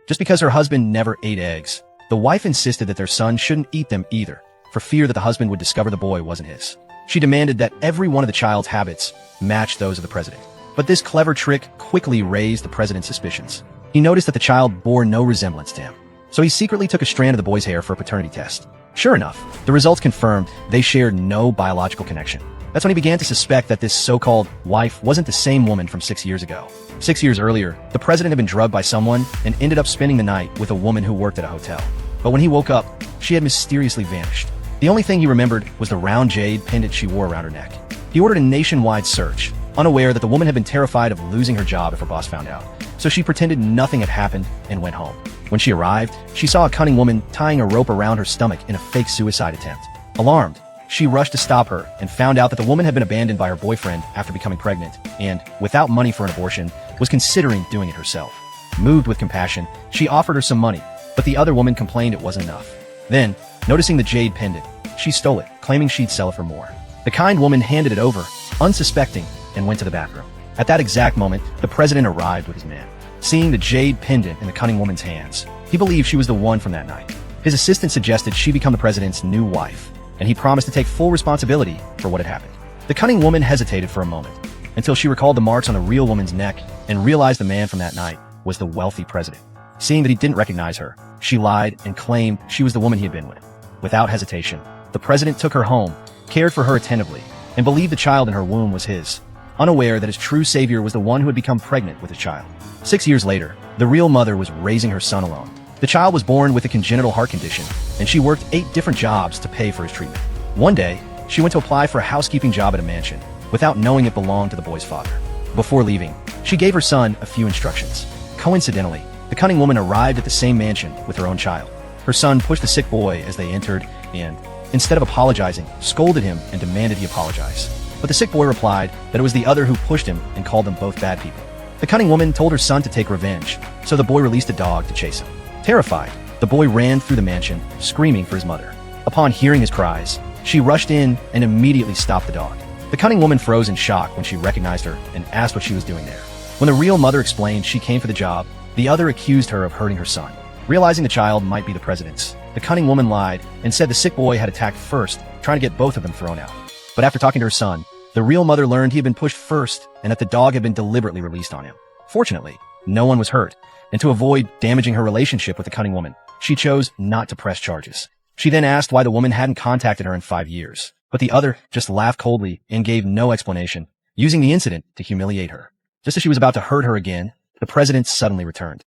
Just because her husband never ate eggs, the wife insisted that their son shouldn't eat them either, for fear that the husband would discover the boy wasn't his. She demanded that every one of the child's habits match those of the president. But this clever trick quickly raised the president's suspicions. He noticed that the child bore no resemblance to him, so he secretly took a strand of the boy's hair for a paternity test. Sure enough, the results confirmed they shared no biological connection. That's when he began to suspect that this so-called wife wasn't the same woman from 6 years ago. 6 years earlier, the president had been drugged by someone and ended up spending the night with a woman who worked at a hotel. But when he woke up, she had mysteriously vanished. The only thing he remembered was the round jade pendant she wore around her neck. He ordered a nationwide search, unaware that the woman had been terrified of losing her job if her boss found out. So she pretended nothing had happened and went home. When she arrived, she saw a cunning woman tying a rope around her stomach in a fake suicide attempt. Alarmed, she rushed to stop her and found out that the woman had been abandoned by her boyfriend after becoming pregnant and, without money for an abortion, was considering doing it herself. Moved with compassion, she offered her some money, but the other woman complained it wasn't enough. Then, noticing the jade pendant, she stole it, claiming she'd sell it for more. The kind woman handed it over, unsuspecting, and went to the bathroom. At that exact moment, the president arrived with his man. Seeing the jade pendant in the cunning woman's hands, he believed she was the one from that night. His assistant suggested she become the president's new wife, and he promised to take full responsibility for what had happened. The cunning woman hesitated for a moment, until she recalled the marks on the real woman's neck and realized the man from that night was the wealthy president. Seeing that he didn't recognize her, she lied and claimed she was the woman he had been with. Without hesitation, the president took her home, cared for her attentively, and believed the child in her womb was his, unaware that his true savior was the one who had become pregnant with his child. 6 years later, the real mother was raising her son alone. The child was born with a congenital heart condition, and she worked 8 different jobs to pay for his treatment. One day, she went to apply for a housekeeping job at a mansion, without knowing it belonged to the boy's father. Before leaving, she gave her son a few instructions. Coincidentally, the cunning woman arrived at the same mansion with her own child. Her son pushed the sick boy as they entered and, instead of apologizing, scolded him and demanded he apologize. But the sick boy replied that it was the other who pushed him and called them both bad people. The cunning woman told her son to take revenge, so the boy released a dog to chase him. Terrified, the boy ran through the mansion, screaming for his mother. Upon hearing his cries, she rushed in and immediately stopped the dog. The cunning woman froze in shock when she recognized her and asked what she was doing there. When the real mother explained she came for the job, the other accused her of hurting her son. Realizing the child might be the president's, the cunning woman lied and said the sick boy had attacked first, trying to get both of them thrown out. But after talking to her son, the real mother learned he had been pushed first and that the dog had been deliberately released on him. Fortunately, no one was hurt, and to avoid damaging her relationship with the cunning woman, she chose not to press charges. She then asked why the woman hadn't contacted her in 5 years, but the other just laughed coldly and gave no explanation, using the incident to humiliate her. Just as she was about to hurt her again, the president suddenly returned.